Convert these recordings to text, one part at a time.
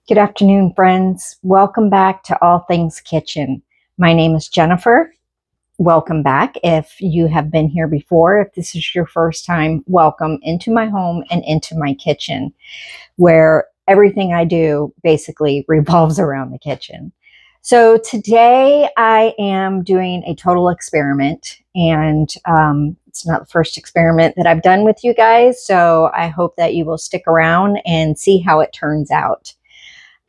Good afternoon, friends. Welcome back to All Things Kitchen. My name is Jennifer. Welcome back. If you have been here before, if this is your first time, welcome into my home and into my kitchen, where everything I do basically revolves around the kitchen. So today I am doing a total experiment, and it's not the first experiment that I've done with you guys, so I hope that you will stick around and see how it turns out.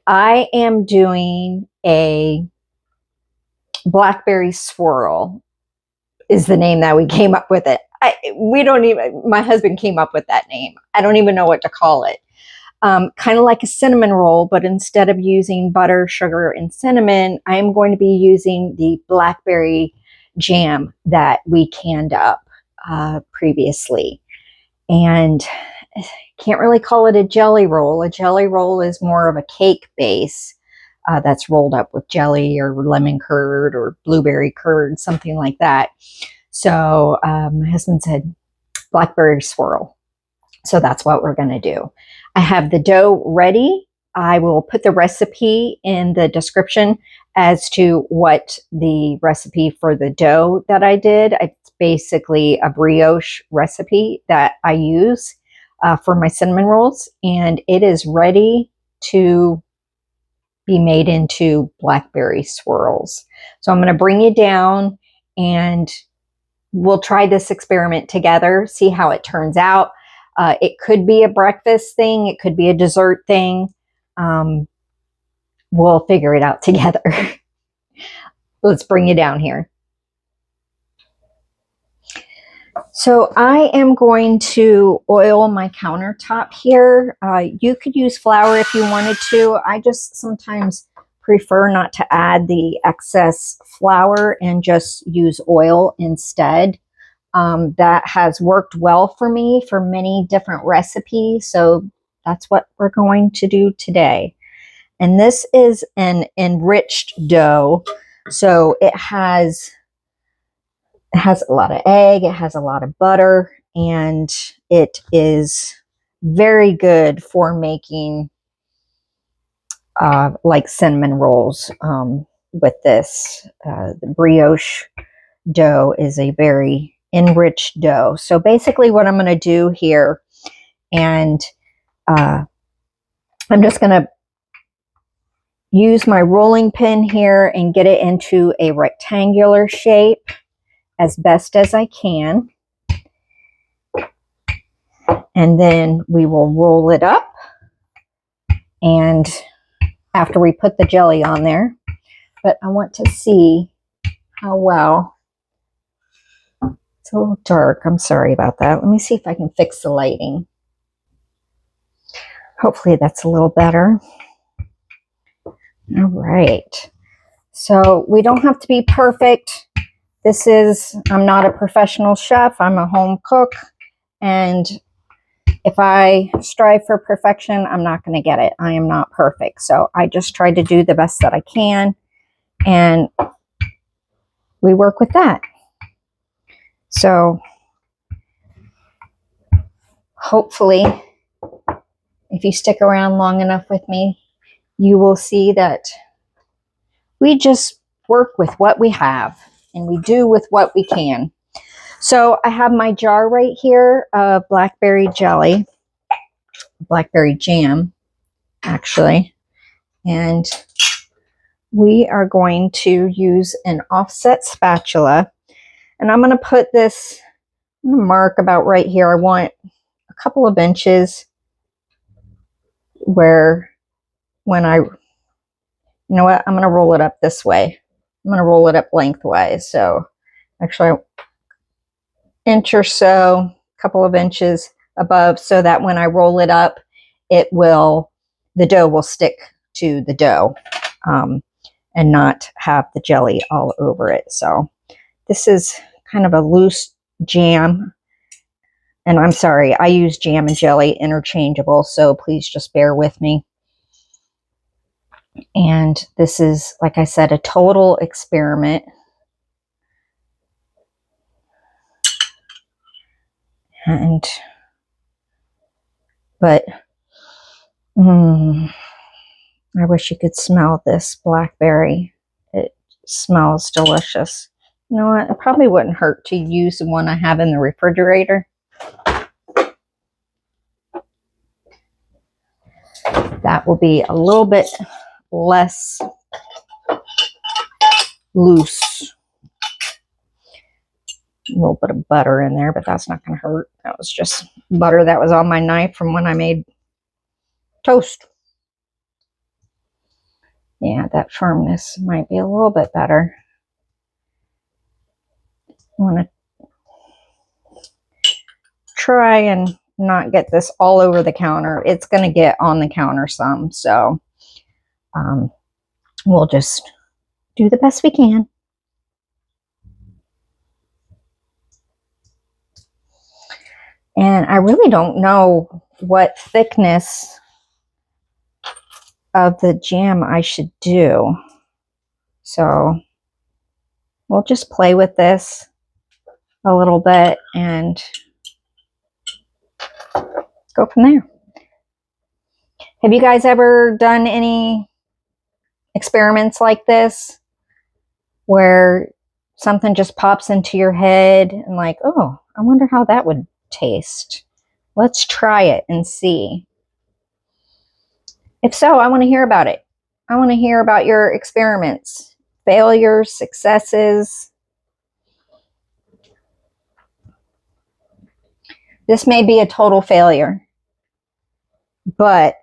I am doing a Blackberry Swirl is the name that we came up with it. My husband came up with that name. I don't even know what to call it. Kind of like a cinnamon roll, but instead of using butter, sugar, and cinnamon, I'm going to be using the blackberry jam that we canned up previously. And can't really call it a jelly roll. A jelly roll is more of a cake base that's rolled up with jelly or lemon curd or blueberry curd, something like that. So my husband said blackberry swirl. So that's what we're going to do. I have the dough ready. I will put the recipe in the description as to what the recipe for the dough that I did. It's basically a brioche recipe that I use for my cinnamon rolls, and it is ready to be made into blackberry swirls. So I'm going to bring you down and we'll try this experiment together, see how it turns out. It could be a breakfast thing. It could be a dessert thing. We'll figure it out together. Let's bring you down here. So I am going to oil my countertop here. You could use flour if you wanted to. I just sometimes prefer not to add the excess flour and just use oil instead. That has worked well for me for many different recipes. So that's what we're going to do today. And this is an enriched dough. So it has a lot of egg, it has a lot of butter, and it is very good for making like cinnamon rolls with this. The brioche dough is a very enriched dough. So basically what I'm going to do here, and I'm just going to use my rolling pin here and get it into a rectangular shape as best as I can. And then we will roll it up. And after we put the jelly on there, but I want to see how well. It's a little dark. I'm sorry about that. Let me see if I can fix the lighting. Hopefully that's a little better. All right. So we don't have to be perfect. I'm not a professional chef. I'm a home cook. And if I strive for perfection, I'm not going to get it. I am not perfect. So I just try to do the best that I can. And we work with that. So hopefully, if you stick around long enough with me, you will see that we just work with what we have and we do with what we can. So I have my jar right here of blackberry jelly, blackberry jam, actually. And we are going to use an offset spatula. And I'm going to put this, I'm going to mark about right here. I want a couple of inches where when you know what, I'm going to roll it up this way. I'm going to roll it up lengthwise. So actually an inch or so, a couple of inches above, so that when I roll it up, the dough will stick to the dough and not have the jelly all over it. So this is kind of a loose jam. And I'm sorry, I use jam and jelly interchangeable, so please just bear with me. And this is, like I said, a total experiment. But I wish you could smell this blackberry. It smells delicious. You know what? It probably wouldn't hurt to use the one I have in the refrigerator. That will be a little bit less loose. A little bit of butter in there, but that's not going to hurt. That was just butter that was on my knife from when I made toast. Yeah, that firmness might be a little bit better. I want to try and not get this all over the counter. It's going to get on the counter some, so we'll just do the best we can. And I really don't know what thickness of the jam I should do. So we'll just play with this a little bit and go from there. Have you guys ever done any experiments like this where something just pops into your head and like, oh, I wonder how that would taste? Let's try it and see. If so, I want to hear about it. I want to hear about your experiments, failures, successes. This may be a total failure, but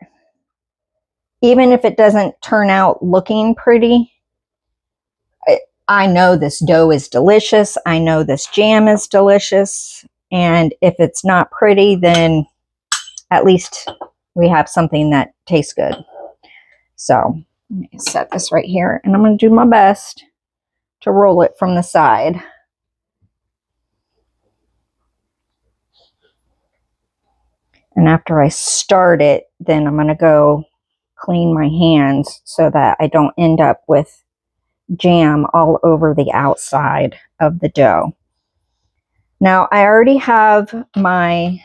even if it doesn't turn out looking pretty, I know this dough is delicious. I know this jam is delicious. And if it's not pretty, then at least we have something that tastes good. So let me set this right here, and I'm going to do my best to roll it from the side. And after I start it, then I'm going to go clean my hands so that I don't end up with jam all over the outside of the dough. Now, I already have my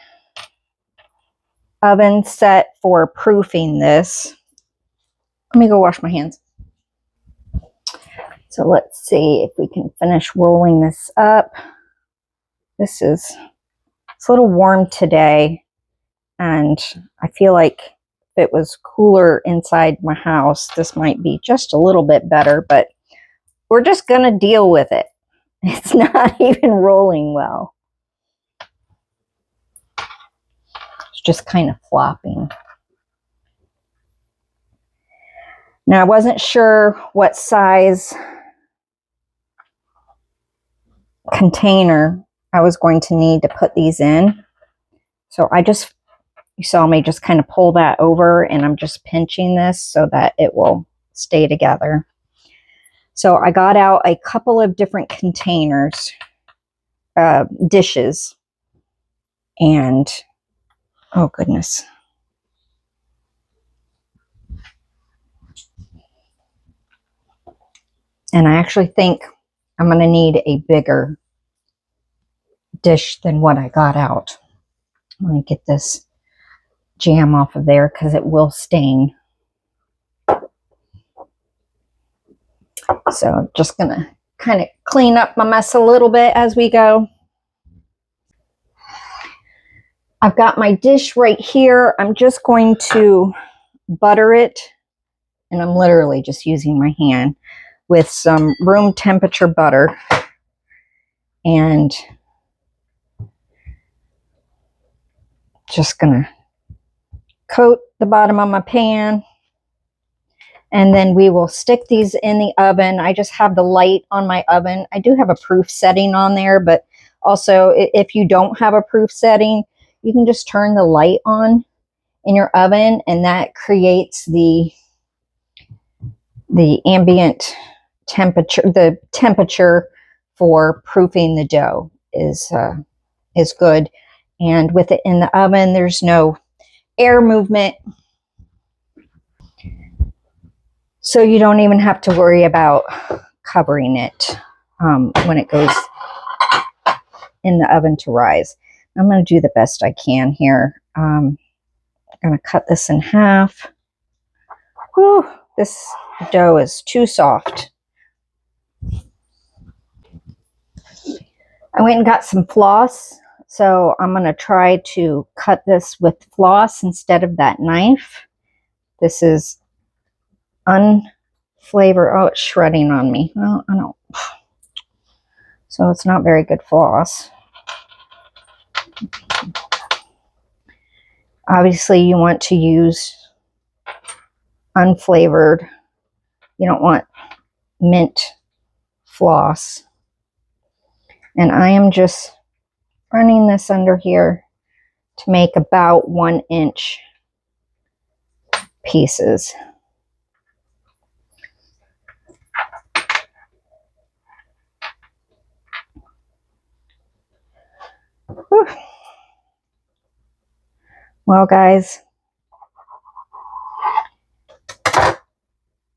oven set for proofing this. Let me go wash my hands. So let's see if we can finish rolling this up. It's a little warm today, and I feel like if it was cooler inside my house, this might be just a little bit better, but we're just going to deal with it. It's not even rolling well. It's just kind of flopping. Now, I wasn't sure what size container I was going to need to put these in. So you saw me just kind of pull that over, and I'm just pinching this so that it will stay together. So I got out a couple of different containers, dishes, and oh goodness. And I actually think I'm going to need a bigger dish than what I got out. I'm going to get this jam off of there because it will stain. So just going to kind of clean up my mess a little bit as we go. I've got my dish right here. I'm just going to butter it, and I'm literally just using my hand with some room temperature butter, and just gonna coat the bottom of my pan, and then we will stick these in the oven. I just have the light on my oven. I do have a proof setting on there, but also if you don't have a proof setting, you can just turn the light on in your oven, and that creates the ambient temperature. The temperature for proofing the dough is good. And with it in the oven, there's no air movement, so you don't even have to worry about covering it when it goes in the oven to rise. I'm going to do the best I can here. I'm going to cut this in half. Whew, this dough is too soft. I went and got some floss, so I'm going to try to cut this with floss instead of that knife. This is unflavored. Oh, it's shredding on me. Well, I don't. So it's not very good floss. Obviously, you want to use unflavored. You don't want mint floss. And I am just running this under here to make about 1 inch pieces. Whew. Well, guys,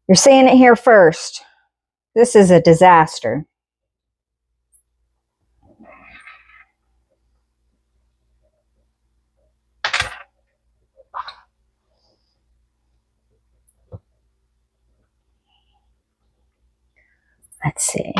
you're seeing it here first. This is a disaster. Let's see.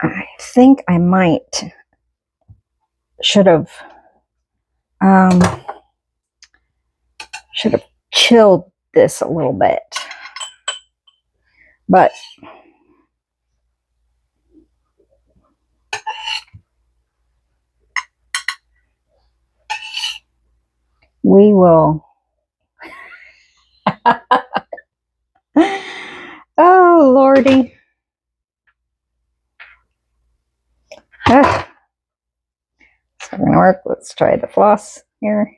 I think I might should have chilled this a little bit, but we will. Oh, Lordy. It's not going to work. Let's try the floss here.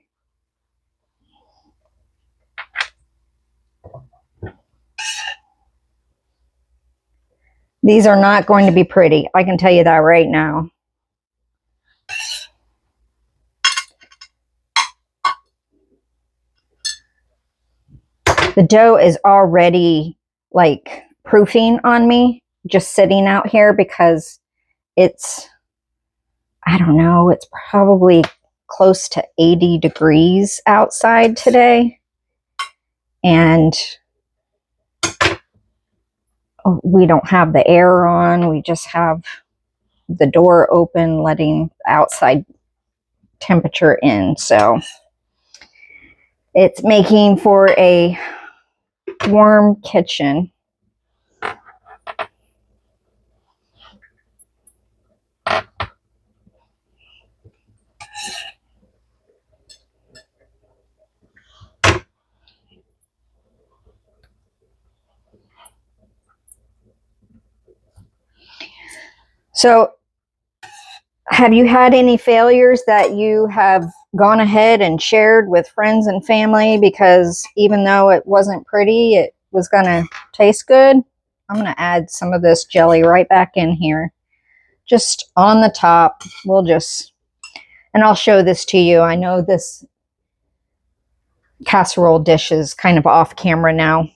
These are not going to be pretty. I can tell you that right now. The dough is already like proofing on me, just sitting out here because it's, I don't know, it's probably close to 80 degrees outside today. And we don't have the air on. We just have the door open, letting outside temperature in. So it's making for a warm kitchen. So have you had any failures that you have gone ahead and shared with friends and family because even though it wasn't pretty, it was going to taste good? I'm going to add some of this jelly right back in here. Just on the top. We'll just, and I'll show this to you. I know this casserole dish is kind of off camera now.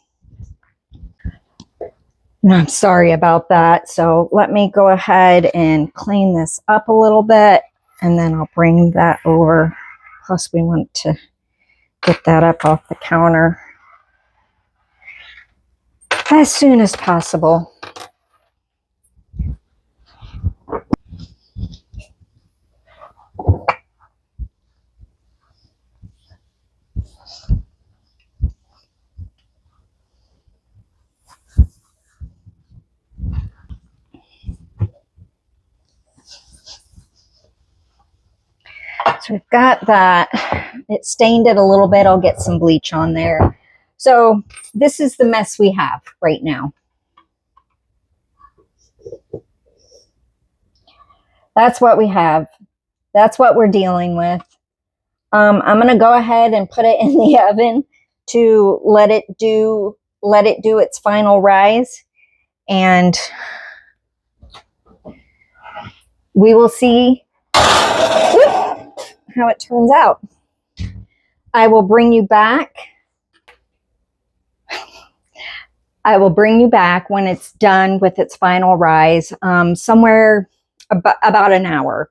And I'm sorry about that. So let me go ahead and clean this up a little bit, and then I'll bring that over. Plus, we want to get that up off the counter as soon as possible. So we've got that. It stained it a little bit. I'll get some bleach on there. So this is the mess we have right now. That's what we have. That's what we're dealing with. I'm going to go ahead and put it in the oven to let it do its final rise, and we will see how it turns out. I will bring you back. I will bring you back when it's done with its final rise, somewhere about an hour,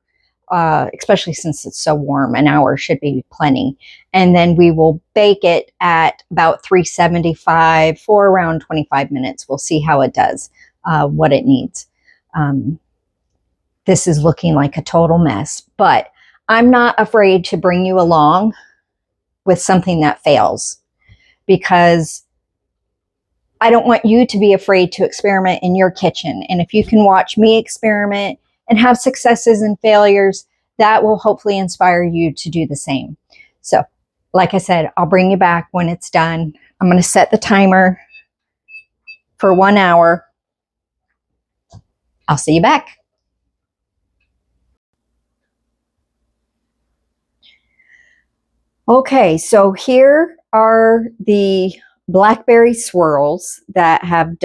especially since it's so warm. An hour should be plenty. And then we will bake it at about 375 for around 25 minutes. We'll see how it does, what it needs. This is looking like a total mess, but I'm not afraid to bring you along with something that fails, because I don't want you to be afraid to experiment in your kitchen. And if you can watch me experiment and have successes and failures, that will hopefully inspire you to do the same. So, like I said, I'll bring you back when it's done. I'm going to set the timer for 1 hour. I'll see you back. Okay, so here are the Blackberry Swirls that have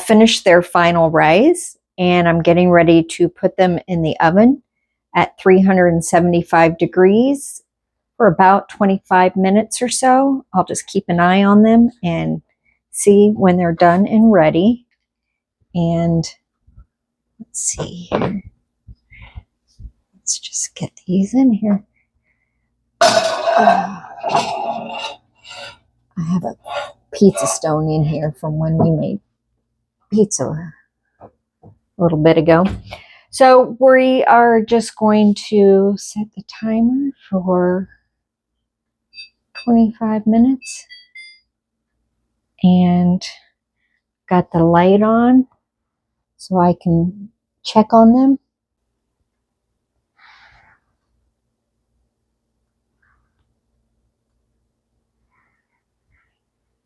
finished their final rise, and I'm getting ready to put them in the oven at 375 degrees for about 25 minutes or so. I'll just keep an eye on them and see when they're done and ready. And let's see here. Let's just get these in here. I have a pizza stone in here from when we made pizza a little bit ago. So we are just going to set the timer for 25 minutes and got the light on so I can check on them.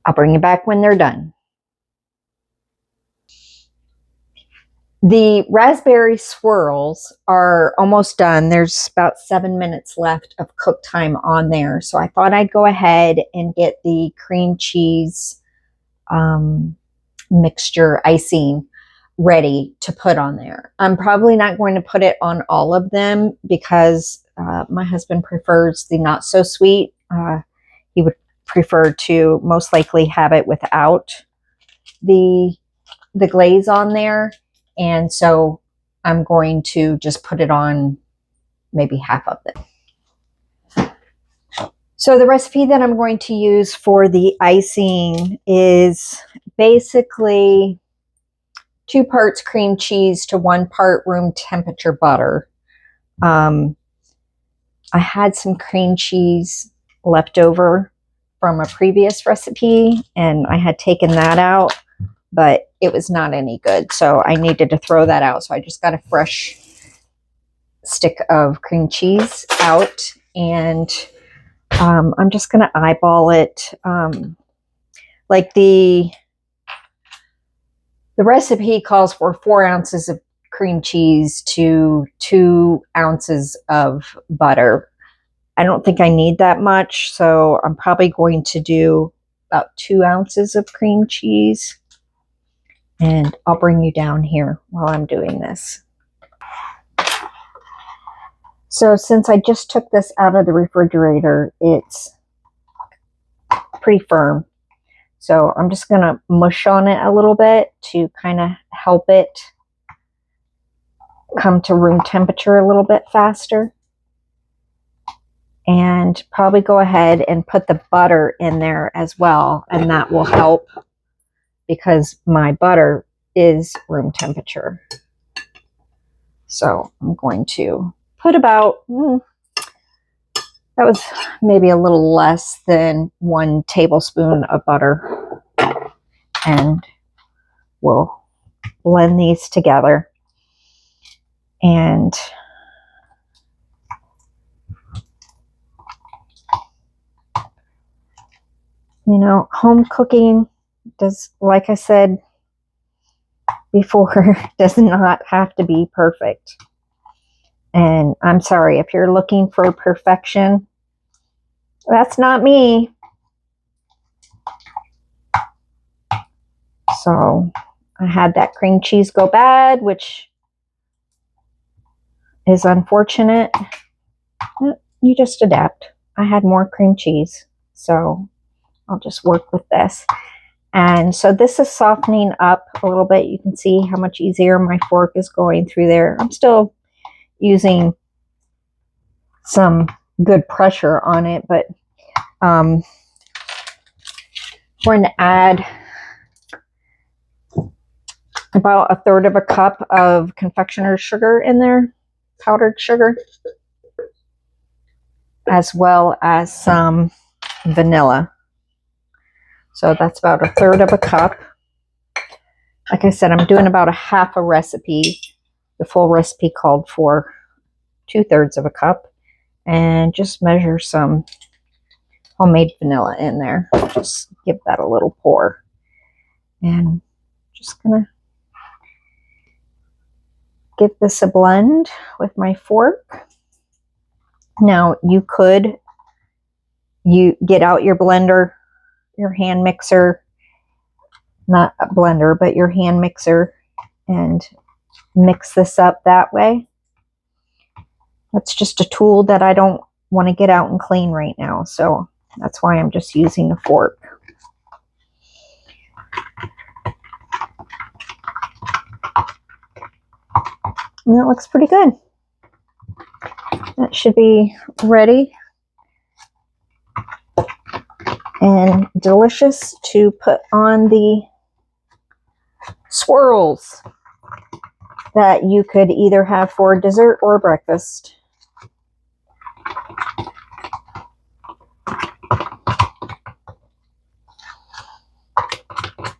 I'll bring you back when they're done. The raspberry swirls are almost done. There's about 7 minutes left of cook time on there. So I thought I'd go ahead and get the cream cheese mixture icing ready to put on there. I'm probably not going to put it on all of them because my husband prefers the not so sweet. He would prefer to most likely have it without the glaze on there. And so I'm going to just put it on maybe half of it. So the recipe that I'm going to use for the icing is basically 2 parts cream cheese to 1 part room temperature butter. I had some cream cheese left over from a previous recipe, and I had taken that out, but it was not any good. So I needed to throw that out. So I just got a fresh stick of cream cheese out, and I'm just going to eyeball it. Like the recipe calls for 4 ounces of cream cheese to 2 ounces of butter. I don't think I need that much, so I'm probably going to do about 2 ounces of cream cheese. And I'll bring you down here while I'm doing this. So since I just took this out of the refrigerator, it's pretty firm. So I'm just going to mush on it a little bit to kind of help it come to room temperature a little bit faster. And probably go ahead and put the butter in there as well. And that will help because my butter is room temperature. So I'm going to put about, that was maybe a little less than 1 tablespoon of butter. And we'll blend these together. And you know, home cooking does, like I said before, does not have to be perfect. And I'm sorry, if you're looking for perfection, that's not me. So I had that cream cheese go bad, which is unfortunate. You just adapt. I had more cream cheese, so I'll just work with this. And so this is softening up a little bit. You can see how much easier my fork is going through there. I'm still using some good pressure on it, but we're going to add about 1/3 of a cup of confectioner's sugar in there, powdered sugar, as well as some vanilla. So that's about 1/3 of a cup. Like I said, I'm doing about 1/2 a recipe. The full recipe called for 2/3 of a cup. And just measure some homemade vanilla in there. Just give that a little pour. And just gonna give this a blend with my fork. Now you get out your blender, your hand mixer, not a blender, but your hand mixer, and mix this up that way. That's just a tool that I don't want to get out and clean right now, so that's why I'm just using a fork. And that looks pretty good. That should be ready and delicious to put on the swirls that you could either have for dessert or breakfast.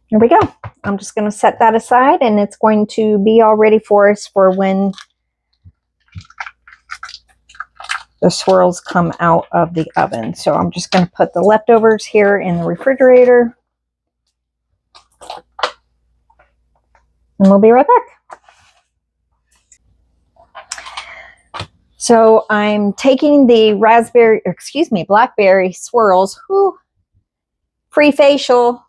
Here we go. I'm just going to set that aside, and it's going to be all ready for us for when the swirls come out of the oven. So I'm just going to put the leftovers here in the refrigerator, and we'll be right back. So I'm taking the Blackberry Swirls. Whew, free facial.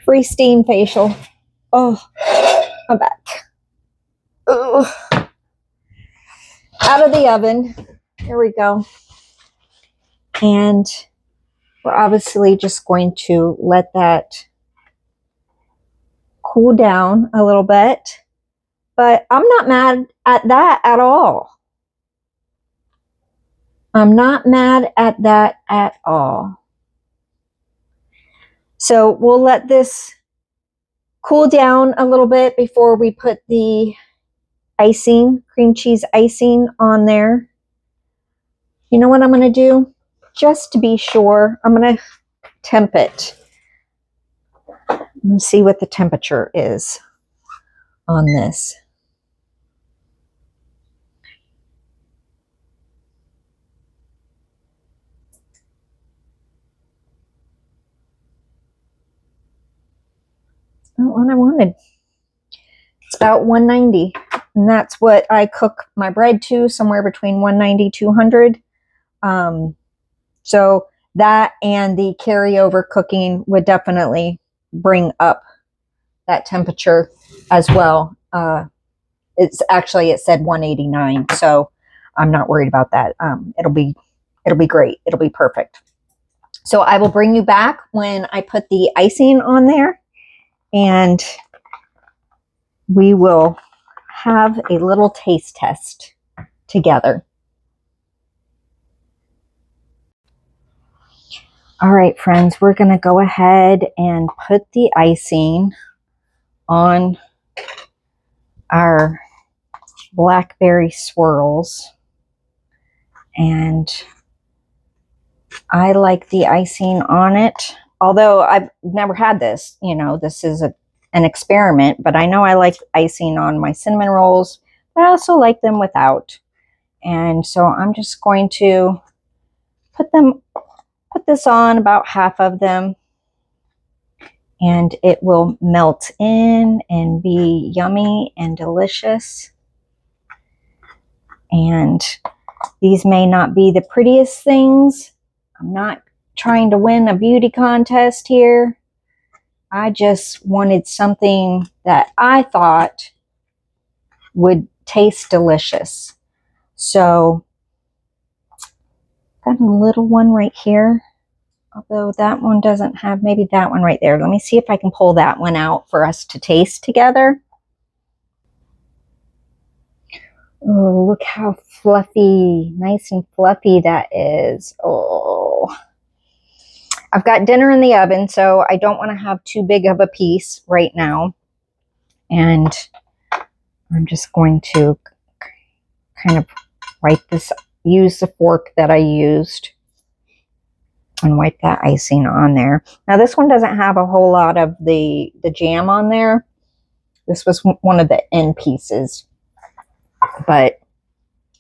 Free steam facial. Oh, I'm back. Ugh. Out of the oven. Here we go. And we're obviously just going to let that cool down a little bit. But I'm not mad at that at all. I'm not mad at that at all. So we'll let this cool down a little bit before we put the icing, cream cheese icing on there. You know what I'm going to do? Just to be sure, I'm going to temp it. Let's see what the temperature is on this. Not what I wanted. It's about 190, and that's what I cook my bread to, somewhere between 190, 200. So that and the carryover cooking would definitely bring up that temperature as well. It said 189, so I'm not worried about that. It'll be great. It'll be perfect. So I will bring you back when I put the icing on there, and we will have a little taste test together. All right, friends, we're going to go ahead and put the icing on our Blackberry Swirls. And I like the icing on it. Although I've never had this, this is an experiment, but I know I like icing on my cinnamon rolls, but I also like them without. And so I'm just going to put this on about half of them, and it will melt in and be yummy and delicious. And these may not be the prettiest things. I'm not trying to win a beauty contest here. I just wanted something that I thought would taste delicious. So Got a little one right here, although that one doesn't have, maybe that one right there. Let me see if I can pull that one out for us to taste together. Oh, look how fluffy, nice and fluffy that is. Oh, I've got dinner in the oven, so I don't want to have too big of a piece right now. And I'm just going to kind of wipe this, use the fork that I used and wipe that icing on there. Now this one doesn't have a whole lot of the jam on there. This was one of the end pieces, but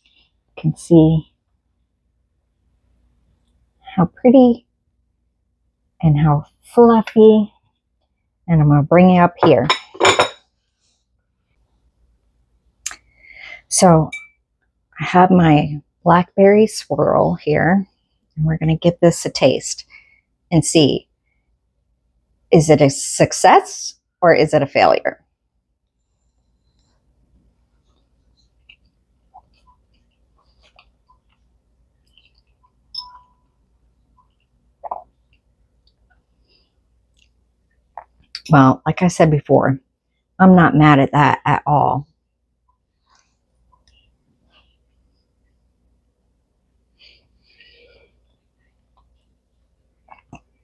you can see how pretty and how fluffy. And I'm going to bring it up here. So I have my Blackberry Swirl here, and we're going to give this a taste and see, is it a success or is it a failure? Well, like I said before, I'm not mad at that at all.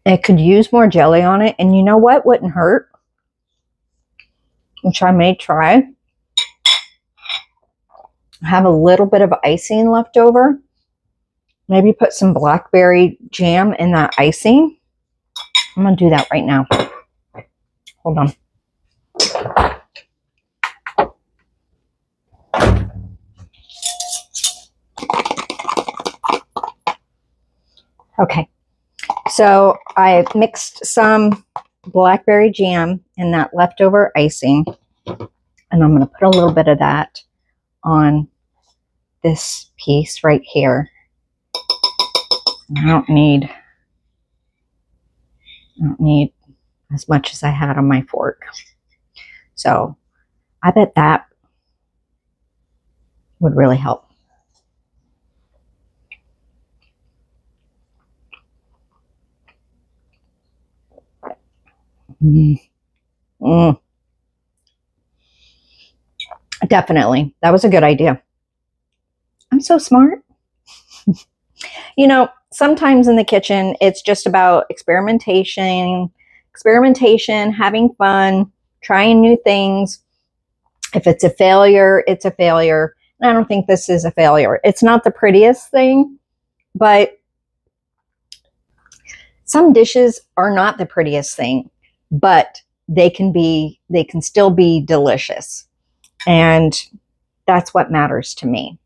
It could use more jelly on it, and you know what wouldn't hurt? Which I may try. Have a little bit of icing left over. Maybe put some blackberry jam in that icing. I'm going to do that right now. Hold on. Okay, so I mixed some blackberry jam in that leftover icing, and I'm going to put a little bit of that on this piece right here. I don't need as much as I had on my fork. So I bet that would really help. Definitely. That was a good idea. I'm so smart. You know, sometimes in the kitchen, it's just about experimentation, having fun, trying new things. If it's a failure, it's a failure. And I don't think this is a failure. It's not the prettiest thing, but some dishes are not the prettiest thing, but they can still be delicious. And that's what matters to me.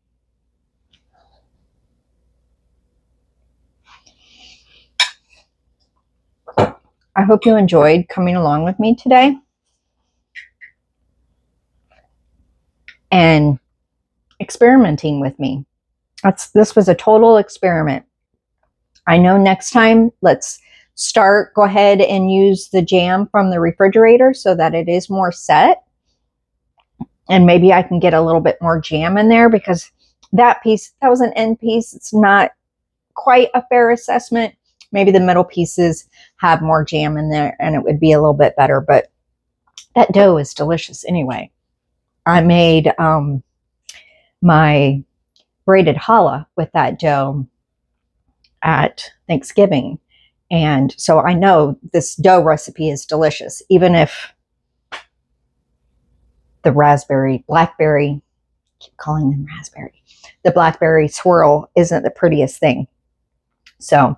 I hope you enjoyed coming along with me today and experimenting with me. This was a total experiment. I know next time, let's go ahead and use the jam from the refrigerator so that it is more set. And maybe I can get a little bit more jam in there, because that was an end piece. It's not quite a fair assessment. Maybe the middle pieces have more jam in there and it would be a little bit better, but that dough is delicious anyway. I made my braided challah with that dough at Thanksgiving. And so I know this dough recipe is delicious, even if the blackberry, I keep calling them raspberry, the Blackberry Swirl isn't the prettiest thing. So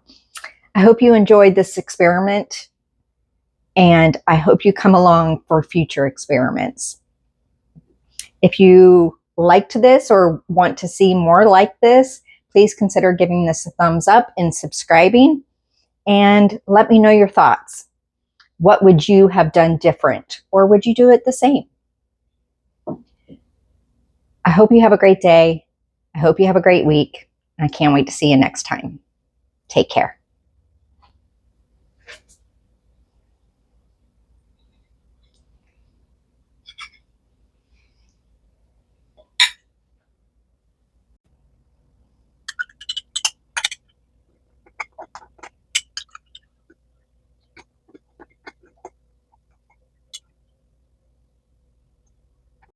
I hope you enjoyed this experiment, and I hope you come along for future experiments. If you liked this or want to see more like this, please consider giving this a thumbs up and subscribing, and let me know your thoughts. What would you have done different, or would you do it the same? I hope you have a great day. I hope you have a great week. I can't wait to see you next time. Take care.